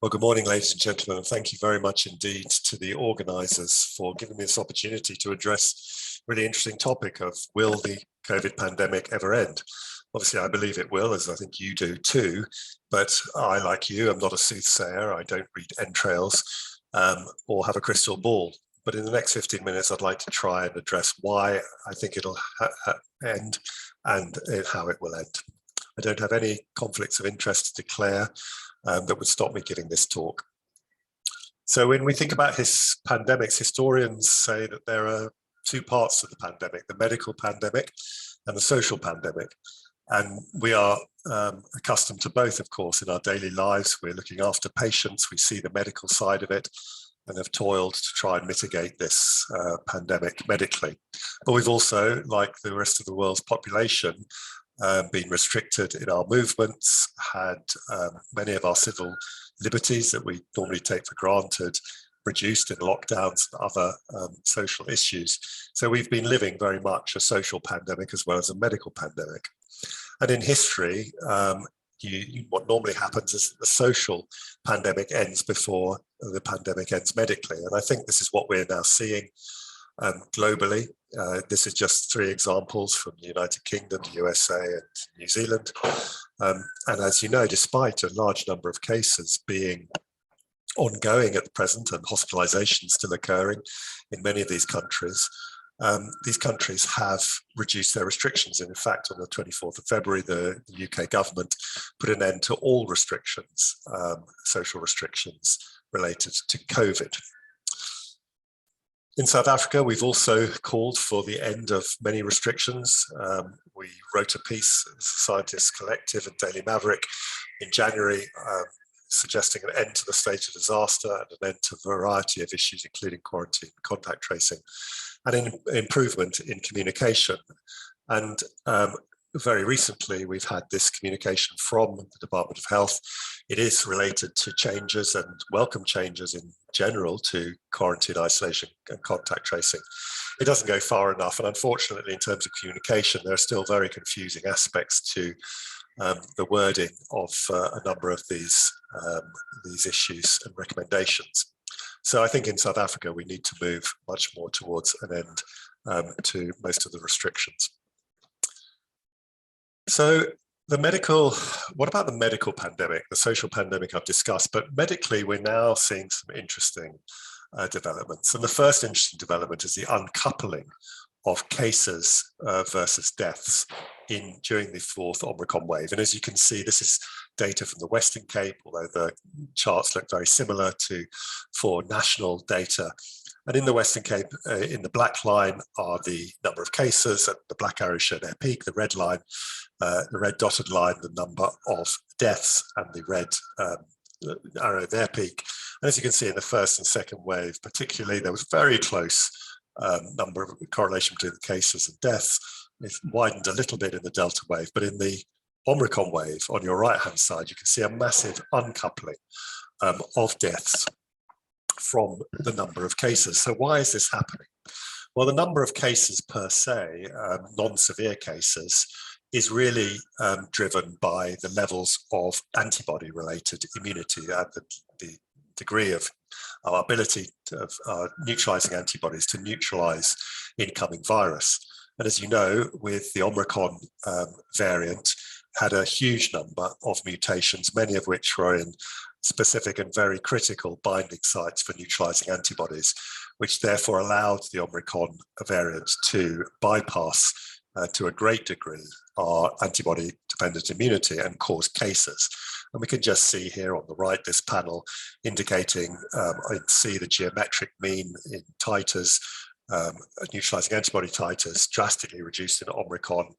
Well, good morning, ladies and gentlemen, and thank you very much indeed to the organisers for giving me this opportunity to address a really interesting topic of will the COVID pandemic ever end? Obviously, I believe it will, as I think you do too, but I, like you, am not a soothsayer. I don't read entrails or have a crystal ball. But in the next 15 minutes, I'd like to try and address why I think it'll end and how it will end. I don't have any conflicts of interest to declare that would stop me giving this talk. So when we think about pandemics, historians say that there are two parts of the pandemic, the medical pandemic and the social pandemic. And we are accustomed to both, of course, in our daily lives. We're looking after patients, we see the medical side of it, and have toiled to try and mitigate this pandemic medically. But we've also, like the rest of the world's population, been restricted in our movements, had many of our civil liberties that we normally take for granted reduced in lockdowns and other social issues. So we've been living very much a social pandemic as well as a medical pandemic. And in history, what normally happens is that the social pandemic ends before the pandemic ends medically. And I think this is what we're now seeing globally. This is just three examples from the United Kingdom, the USA and New Zealand. And as you know, despite a large number of cases being ongoing at the present and hospitalizations still occurring in many of these countries have reduced their restrictions. And in fact, on the 24th of February, the UK government put an end to all restrictions, social restrictions related to COVID. In South Africa, we've also called for the end of many restrictions. We wrote a piece, the Scientists Collective and Daily Maverick, in January, suggesting an end to the state of disaster and an end to a variety of issues, including quarantine, contact tracing, and an improvement in communication. And very recently, we've had this communication from the Department of Health. It is related to changes and welcome changes in general to quarantine, isolation and contact tracing. It doesn't go far enough. And unfortunately, in terms of communication, there are still very confusing aspects to the wording of a number of these issues and recommendations. So I think in South Africa, we need to move much more towards an end to most of the restrictions. So what about the medical pandemic? The social pandemic I've discussed, but medically we're now seeing some interesting developments. And the first interesting development is the uncoupling of cases versus deaths during the fourth Omicron wave. And as you can see, this is data from the Western Cape, although the charts look very similar for national data. And in the Western Cape, in the black line are the number of cases, and the black arrows show their peak, the red line, the red dotted line, the number of deaths, and the red arrow their peak. And as you can see in the first and second wave, particularly, there was very close number of correlation between the cases and deaths. It widened a little bit in the Delta wave, but in the Omicron wave on your right-hand side, you can see a massive uncoupling of deaths from the number of cases. So why is this happening? Well, the number of cases per se, non-severe cases, is really driven by the levels of antibody-related immunity, the degree of our ability of neutralizing antibodies to neutralize incoming virus. And as you know, with the Omicron variant, had a huge number of mutations, many of which were in specific and very critical binding sites for neutralizing antibodies, which therefore allowed the Omicron variant to bypass to a great degree our antibody-dependent immunity and cause cases. And we can just see here on the right, this panel indicating, see the geometric mean in titers, neutralizing antibody titers drastically reduced in Omicron,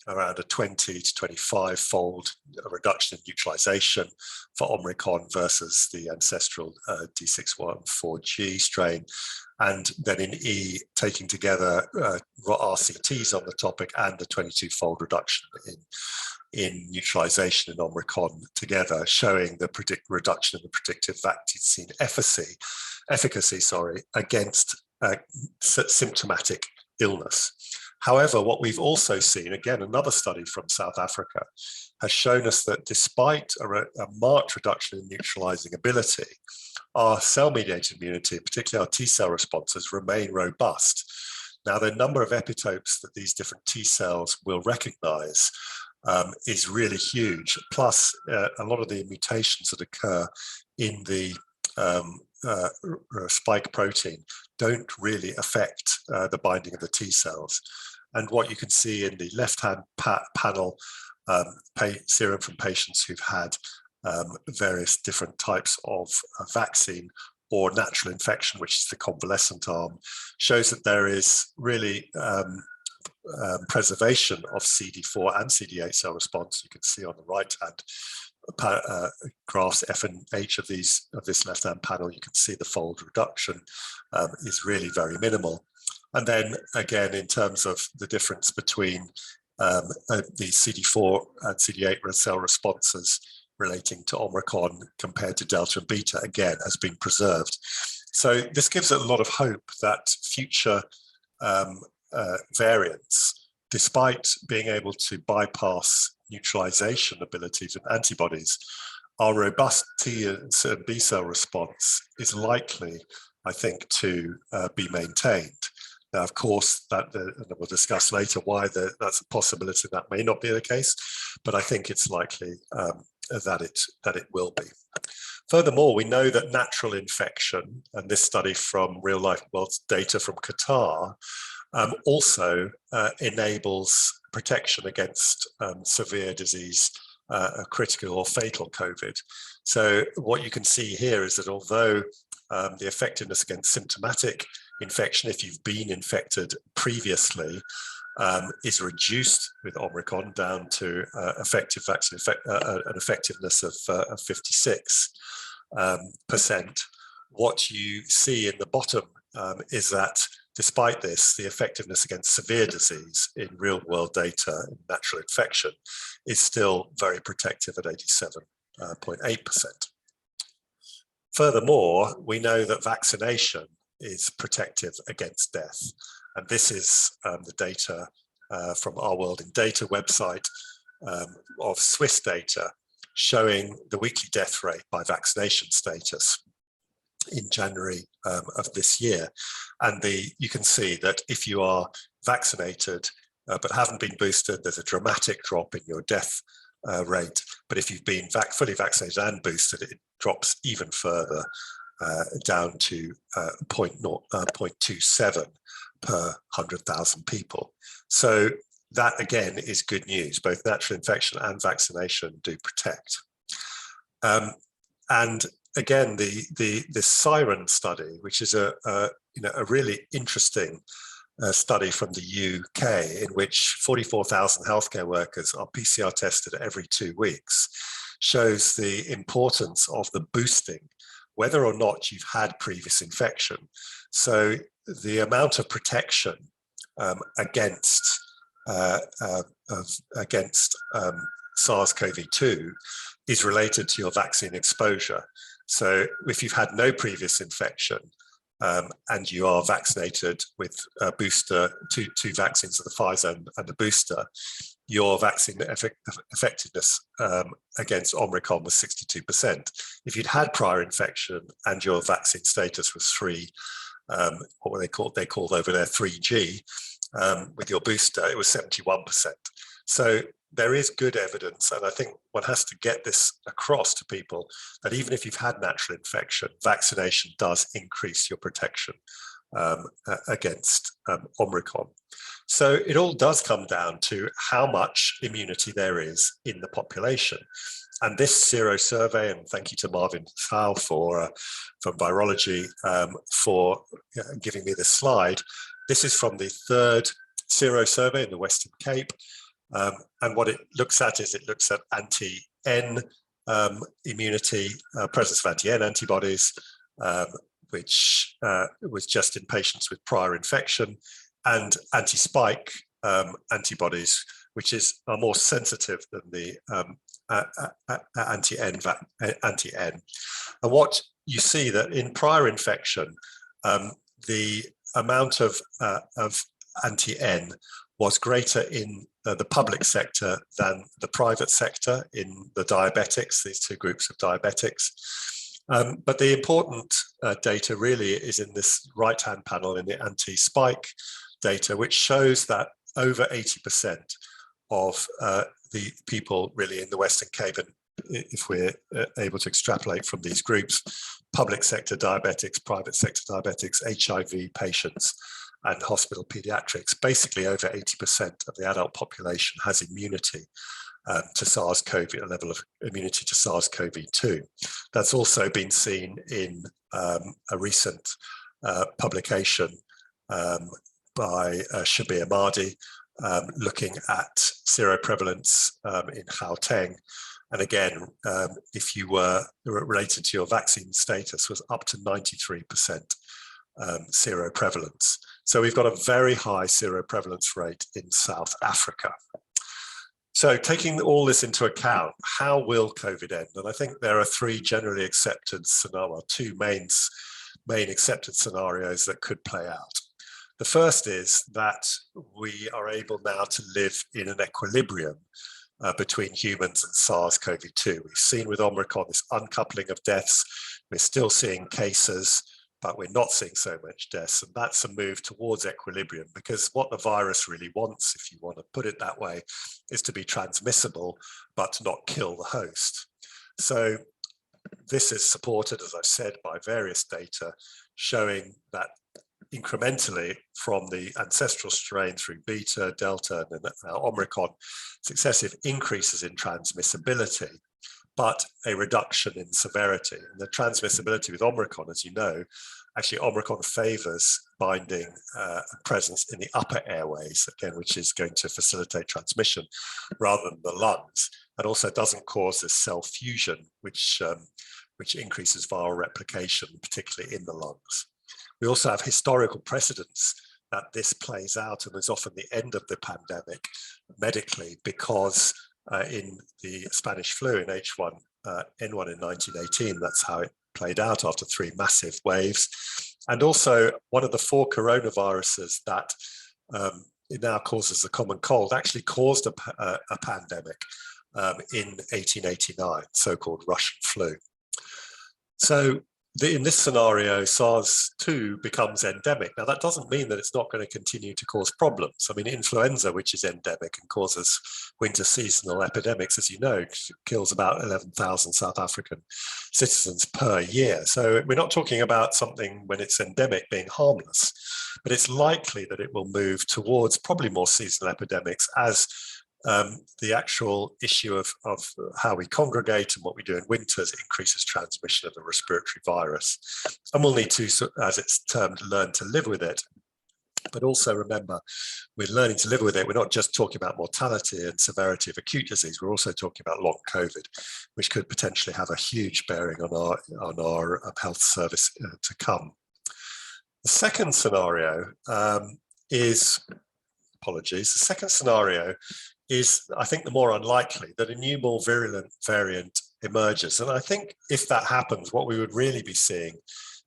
around a 20 to 25-fold reduction in neutralization for Omicron versus the ancestral D614G strain. And then in E, taking together RCTs on the topic and a 22-fold reduction in neutralization in Omicron together, showing the reduction in the predictive vaccine efficacy against symptomatic illness. However, what we've also seen, again, another study from South Africa, has shown us that despite a marked reduction in neutralizing ability, our cell-mediated immunity, particularly our T-cell responses, remain robust. Now, the number of epitopes that these different T-cells will recognize is really huge. Plus, a lot of the mutations that occur in the spike protein don't really affect the binding of the T-cells. And what you can see in the left-hand panel, serum from patients who've had various different types of vaccine or natural infection, which is the convalescent arm, shows that there is really preservation of CD4 and CD8 cell response. You can see on the right-hand graphs F and H of this left-hand panel, you can see the fold reduction is really very minimal. And then again, in terms of the difference between the CD4 and CD8 cell responses relating to Omicron compared to Delta and Beta, again, has been preserved. So this gives a lot of hope that future variants, despite being able to bypass neutralization abilities of antibodies, our robust T and B cell response is likely, I think, to be maintained. Now, of course, and we'll discuss later why that's a possibility that may not be the case, but I think it's likely that it will be. Furthermore, we know that natural infection, and this study from real-life world data from Qatar, also enables protection against severe disease, critical or fatal COVID. So what you can see here is that although the effectiveness against symptomatic infection, if you've been infected previously, is reduced with Omicron down to effective vaccine an effectiveness of 56%. What you see in the bottom is that despite this, the effectiveness against severe disease in real-world data in natural infection is still very protective at 87.8%. Furthermore, we know that vaccination is protective against death. And this is the data from our World in Data website of Swiss data showing the weekly death rate by vaccination status in January of this year. And you can see that if you are vaccinated but haven't been boosted, there's a dramatic drop in your death rate. But if you've been fully vaccinated and boosted, it drops even further down to 0.27 per 100,000 people. So that again is good news. Both natural infection and vaccination do protect. And again, the Siren study, which is a really interesting study from the UK, in which 44,000 healthcare workers are PCR tested every 2 weeks, shows the importance of the boosting, whether or not you've had previous infection. So the amount of protection against SARS-CoV-2 is related to your vaccine exposure. So if you've had no previous infection and you are vaccinated with a booster, two vaccines of the Pfizer and the booster, your vaccine effectiveness against Omicron was 62%. If you'd had prior infection and your vaccine status was 3, what were they called? They called over there 3G, with your booster, it was 71%. So there is good evidence, and I think one has to get this across to people, that even if you've had natural infection, vaccination does increase your protection against Omicron. So it all does come down to how much immunity there is in the population. And this sero survey, and thank you to Marvin Fowl from virology for giving me this slide. This is from the 3rd sero survey in the Western Cape. And what it looks at is it looks at anti-N immunity, presence of anti-N antibodies, which was just in patients with prior infection, and anti-spike antibodies, which are more sensitive than the anti-N. And what you see that in prior infection, the amount of anti-N was greater in the public sector than the private sector in the diabetics, these two groups of diabetics. But the important data really is in this right-hand panel in the anti-spike data, which shows that over 80% of the people really in the Western Cape, and if we're able to extrapolate from these groups, public sector diabetics, private sector diabetics, HIV patients, and hospital pediatrics, basically over 80% of the adult population has immunity to SARS-CoV, a level of immunity to SARS-CoV-2. That's also been seen in a recent publication by Shabir Mahdi, looking at seroprevalence in Gauteng. And again, if you were related to your vaccine status, was up to 93% seroprevalence. So we've got a very high seroprevalence rate in South Africa. So taking all this into account, how will COVID end? And I think there are three generally accepted scenarios, two main accepted scenarios that could play out. The first is that we are able now to live in an equilibrium between humans and SARS-CoV-2. We've seen with Omicron this uncoupling of deaths. We're still seeing cases, but we're not seeing so much deaths. And that's a move towards equilibrium, because what the virus really wants, if you want to put it that way, is to be transmissible, but to not kill the host. So this is supported, as I've said, by various data showing that incrementally from the ancestral strain through Beta, Delta, and now Omicron, successive increases in transmissibility, but a reduction in severity. And the transmissibility with Omicron, as you know, actually Omicron favors binding presence in the upper airways, again, which is going to facilitate transmission rather than the lungs, and also doesn't cause this cell fusion, which increases viral replication, particularly in the lungs. We also have historical precedents that this plays out and is often the end of the pandemic medically, because in the Spanish flu in H1N1 in 1918, that's how it played out after three massive waves. And also one of the four coronaviruses that it now causes the common cold actually caused a pandemic in 1889, so-called Russian flu. So in this scenario, SARS-2 becomes endemic. Now, that doesn't mean that it's not going to continue to cause problems. I mean, influenza, which is endemic and causes winter seasonal epidemics, as you know, kills about 11,000 South African citizens per year. So we're not talking about something when it's endemic being harmless, but it's likely that it will move towards probably more seasonal epidemics as the actual issue of how we congregate and what we do in winters increases transmission of the respiratory virus. And we'll need to, as it's termed, learn to live with it. But also remember, we're learning to live with it. We're not just talking about mortality and severity of acute disease. We're also talking about long COVID, which could potentially have a huge bearing on our health service to come. The second scenario is, apologies, the second scenario is, I think, the more unlikely, that a new, more virulent variant emerges. And I think if that happens, what we would really be seeing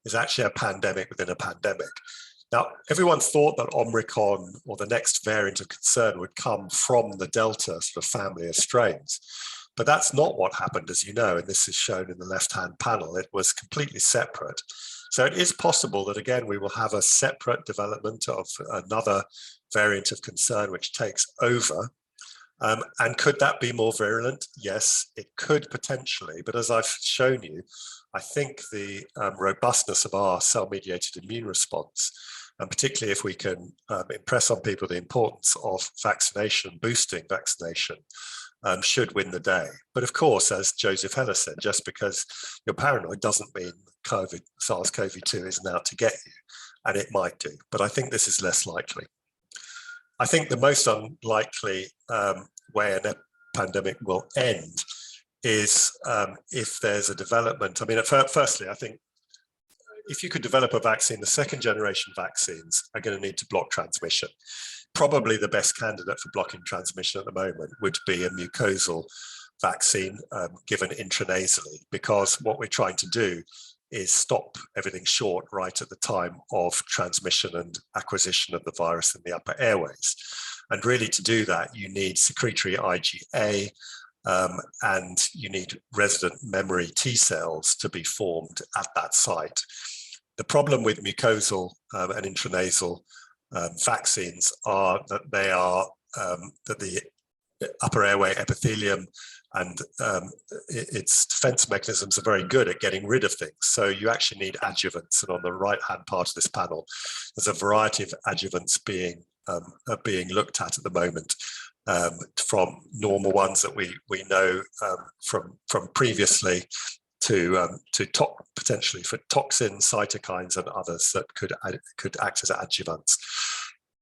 is actually a pandemic within a pandemic. Now, everyone thought that Omicron, or the next variant of concern, would come from the Delta sort of family of strains. But that's not what happened, as you know, and this is shown in the left-hand panel. It was completely separate. So it is possible that, again, we will have a separate development of another variant of concern which takes over. And could that be more virulent? Yes, it could potentially. But as I've shown you, I think the robustness of our cell-mediated immune response, and particularly if we can impress on people the importance of vaccination, boosting vaccination, should win the day. But of course, as Joseph Heller said, just because you're paranoid doesn't mean SARS-CoV-2 isn't out to get you, and it might do. But I think this is less likely. I think the most unlikely way a pandemic will end is if there's a development. I mean, firstly, I think if you could develop a vaccine, the second generation vaccines are going to need to block transmission. Probably the best candidate for blocking transmission at the moment would be a mucosal vaccine given intranasally, because what we're trying to do is stop everything short right at the time of transmission and acquisition of the virus in the upper airways. And really to do that, you need secretory IgA, and you need resident memory T cells to be formed at that site. The problem with mucosal and intranasal vaccines are that they are that the upper airway epithelium and its defense mechanisms are very good at getting rid of things. So you actually need adjuvants. And on the right-hand part of this panel, there's a variety of adjuvants being looked at the moment, from normal ones that we know from previously to potentially for toxins, cytokines, and others that could act as adjuvants.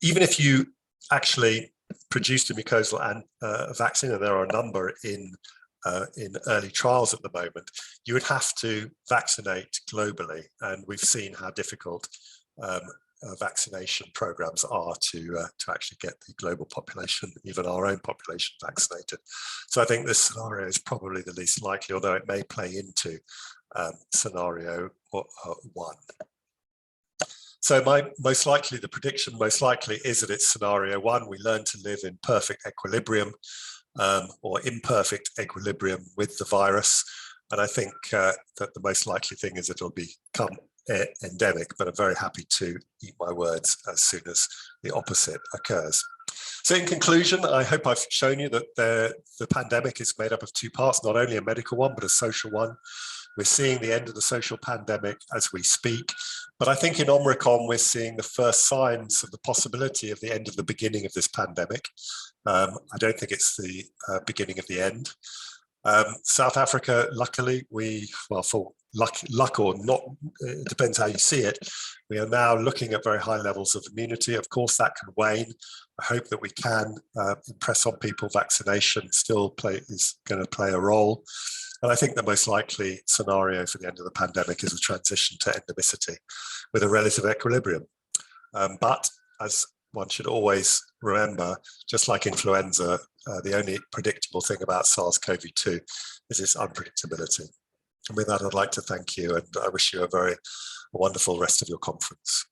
Even if you actually produced a mucosal vaccine, and there are a number in early trials at the moment, you would have to vaccinate globally, and we've seen how difficult vaccination programs are to actually get the global population, even our own population, vaccinated. So I think this scenario is probably the least likely, although it may play into scenario 1. So the prediction most likely is that it's scenario 1. We learn to live in perfect equilibrium or imperfect equilibrium with the virus. And I think that the most likely thing is it'll become endemic, but I'm very happy to eat my words as soon as the opposite occurs. So in conclusion, I hope I've shown you that the pandemic is made up of 2 parts, not only a medical one, but a social one. We're seeing the end of the social pandemic as we speak, but I think in Omicron, we're seeing the first signs of the possibility of the end of the beginning of this pandemic. I don't think it's the beginning of the end. South Africa, luckily, for luck or not, it depends how you see it, we are now looking at very high levels of immunity. Of course, that can wane. I hope that we can impress on people vaccination is going to play a role. And I think the most likely scenario for the end of the pandemic is a transition to endemicity with a relative equilibrium. But as one should always remember, just like influenza, the only predictable thing about SARS-CoV-2 is its unpredictability. And with that, I'd like to thank you, and I wish you a wonderful rest of your conference.